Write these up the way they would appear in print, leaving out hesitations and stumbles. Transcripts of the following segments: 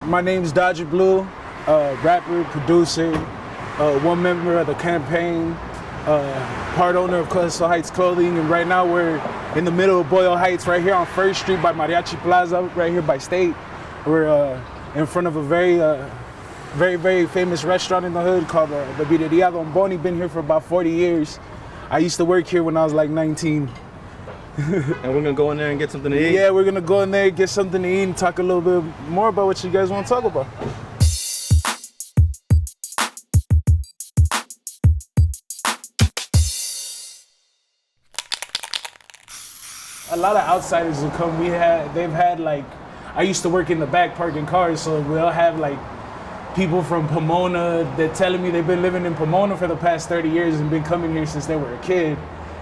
My name's Dodger Blue, rapper, producer, one member of the campaign, part owner of Coastal Heights Clothing, and right now we're in the middle of Boyle Heights, right here on 1st Street by Mariachi Plaza, right here by State. We're in front of a very famous restaurant in the hood called the Birrieria. Boni, been here for about 40 years. I used to work here when I was like 19. And we're gonna go in there and get something to eat? Yeah, we're gonna go in there, get something to eat, and talk a little bit more about what you guys want to talk about. A lot of outsiders will come. They've had like, I used to work in the back parking cars, so we'll have like people from Pomona. They're telling me they've been living in Pomona for the past 30 years and been coming here since they were a kid.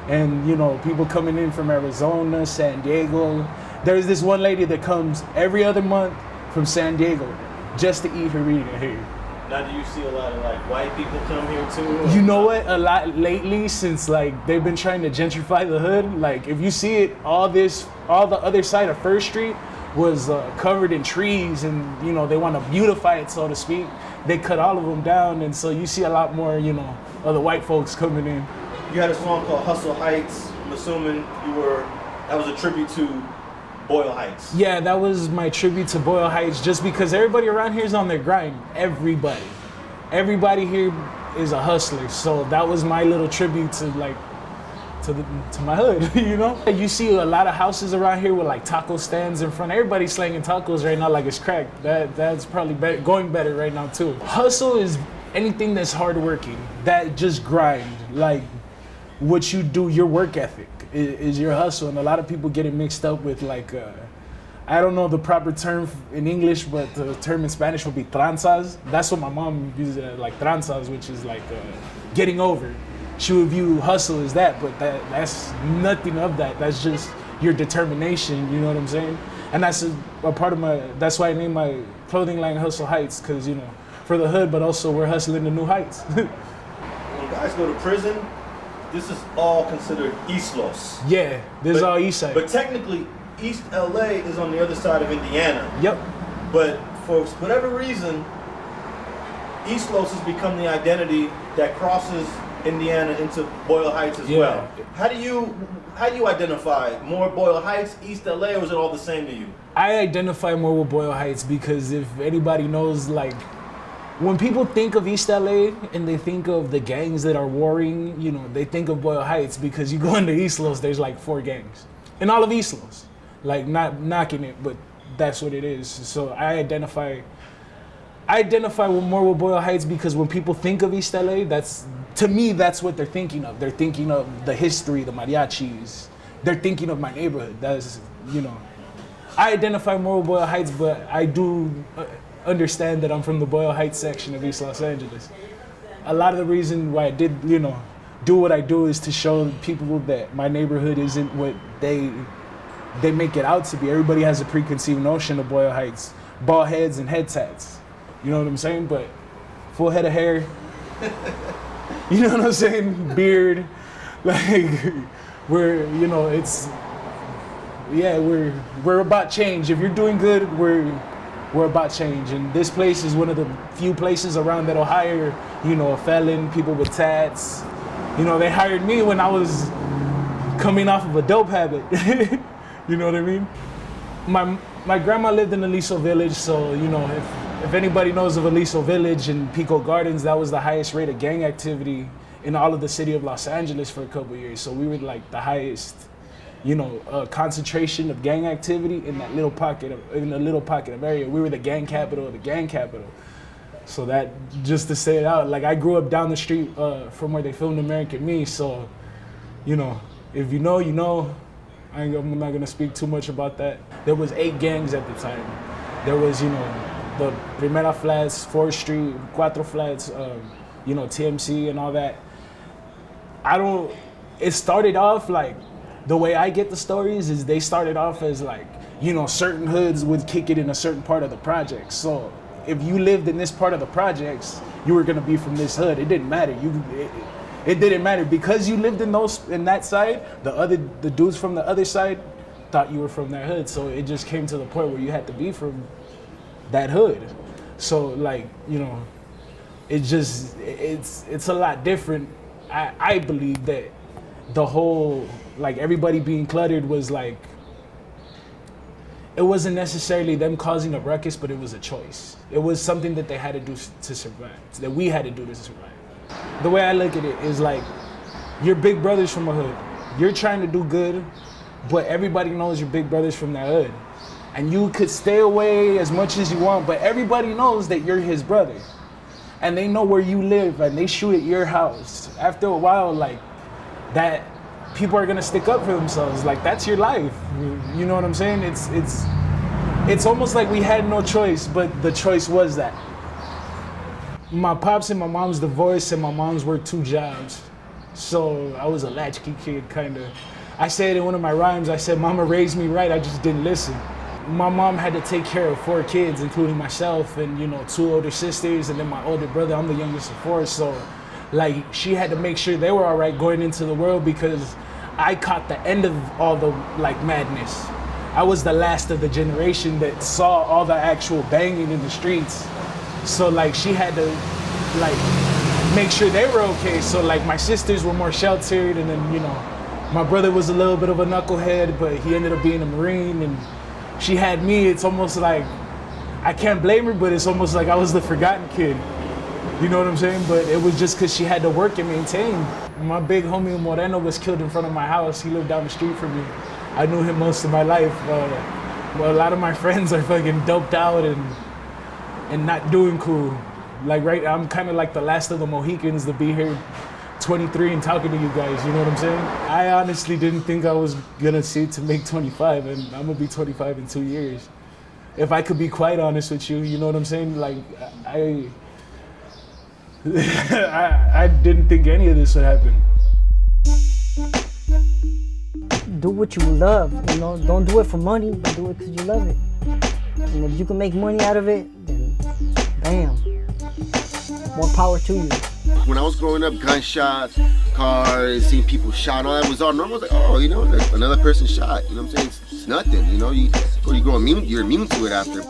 And you know, people coming in from Arizona, San Diego. There's this one lady that comes every other month from San Diego just to eat her burrito here. Now, do you see a lot of like white people come here too? You know what? A lot lately, since like they've been trying to gentrify the hood. Like if you see it, all the other side of 1st Street was covered in trees, and you know they want to beautify it, so to speak. They cut all of them down, and so you see a lot more, you know, of the white folks coming in. You had a song called Hustle Heights. I'm assuming that was a tribute to Boyle Heights. Yeah, that was my tribute to Boyle Heights, just because everybody around here is on their grind. Everybody here is a hustler. So that was my little tribute to my hood, you know? You see a lot of houses around here with like taco stands in front. Everybody's slanging tacos right now like it's crack. That's probably going better right now too. Hustle is anything that's hardworking, that just grind. Like what you do, your work ethic is your hustle. And a lot of people get it mixed up with like, I don't know the proper term in English, but the term in Spanish would be tranzas. That's what my mom uses it, like tranzas, which is like getting over. She would view hustle as that, but that's nothing of that. That's just your determination, you know what I'm saying? And that's a part of that's why I named my clothing line Hustle Heights, because, you know, for the hood, but also we're hustling to new heights. When guys go to prison, this is all considered East Los. Yeah, this is all East Side. But technically, East LA is on the other side of Indiana. Yep. But for whatever reason, East Los has become the identity that crosses Indiana into Boyle Heights as well. How do you identify more Boyle Heights, East LA, or is it all the same to you? I identify more with Boyle Heights because if anybody knows, like, when people think of East LA and they think of the gangs that are warring, you know, they think of Boyle Heights because you go into East Los, there's like 4 gangs in all of East Los. Like, not knocking it, but that's what it is. So I identify more with Boyle Heights because when people think of East LA, to me, that's what they're thinking of. They're thinking of the history, the mariachis. They're thinking of my neighborhood. That's, you know, I identify more with Boyle Heights, but I do understand that I'm from the Boyle Heights section of East Los Angeles. A lot of the reason why I did, you know, do what I do is to show people that my neighborhood isn't what they make it out to be. Everybody has a preconceived notion of Boyle Heights, bald heads and head tats. You know what I'm saying? But full head of hair, you know what I'm saying? Beard, like we're about change. If you're doing good, we're about change. And this place is one of the few places around that'll hire, you know, a felon, people with tats. You know, they hired me when I was coming off of a dope habit. You know what I mean? My grandma lived in Aliso Village, so, you know, if anybody knows of Aliso Village and Pico Gardens, that was the highest rate of gang activity in all of the city of Los Angeles for a couple of years. So we were like the highest, you know, concentration of gang activity in that little pocket of area. We were the gang capital of the gang capital. So that, just to say it out, like I grew up down the street from where they filmed American Me. So, you know, if you know, you know. I'm not gonna speak too much about that. There was 8 gangs at the time. There was, you know, the Primera Flats, 4th Street, Cuatro Flats, you know, TMC and all that. It started off like, the way I get the stories is they started off as like, you know, certain hoods would kick it in a certain part of the projects. So if you lived in this part of the projects, you were gonna be from this hood. It didn't matter. It didn't matter because you lived in that side. The dudes from the other side thought you were from that hood. So it just came to the point where you had to be from that hood. So like, you know, it's a lot different. I believe that the whole, like, everybody being cluttered was like, it wasn't necessarily them causing a ruckus, but it was a choice. It was something that they had to do to survive, that we had to do to survive. The way I look at it is like, you're big brothers from a hood. You're trying to do good, but everybody knows you're big brothers from that hood. And you could stay away as much as you want, but everybody knows that you're his brother. And they know where you live, and they shoot at your house. After a while, like, that, people are gonna stick up for themselves. Like, that's your life. You know what I'm saying? It's almost like we had no choice, but the choice was that. My pops and my mom's divorced, and my mom's worked 2 jobs. So I was a latchkey kid, kinda. I said in one of my rhymes, I said, "Mama raised me right, I just didn't listen." My mom had to take care of 4 kids, including myself and, you know, 2 older sisters, and then my older brother. I'm the youngest of 4, so like, she had to make sure they were all right going into the world, because I caught the end of all the, like, madness. I was the last of the generation that saw all the actual banging in the streets. So like, she had to, like, make sure they were okay. So like, my sisters were more sheltered, and then, you know, my brother was a little bit of a knucklehead, but he ended up being a Marine, and she had me. It's almost like, I can't blame her, but it's almost like I was the forgotten kid. You know what I'm saying? But it was just because she had to work and maintain. My big homie Moreno was killed in front of my house. He lived down the street from me. I knew him most of my life. Well, a lot of my friends are fucking doped out and not doing cool. Like, right, I'm kind of like the last of the Mohicans to be here 23 and talking to you guys, you know what I'm saying? I honestly didn't think I was gonna see to make 25, and I'm gonna be 25 in 2 years. If I could be quite honest with you, you know what I'm saying? Like, I didn't think any of this would happen. Do what you love, you know? Don't do it for money, but do it because you love it. And if you can make money out of it, then bam, more power to you. When I was growing up, gunshots, cars, seeing people shot, all that was all normal. I was like, oh, you know, another person shot. You know what I'm saying? It's nothing, you know? You're immune to it after.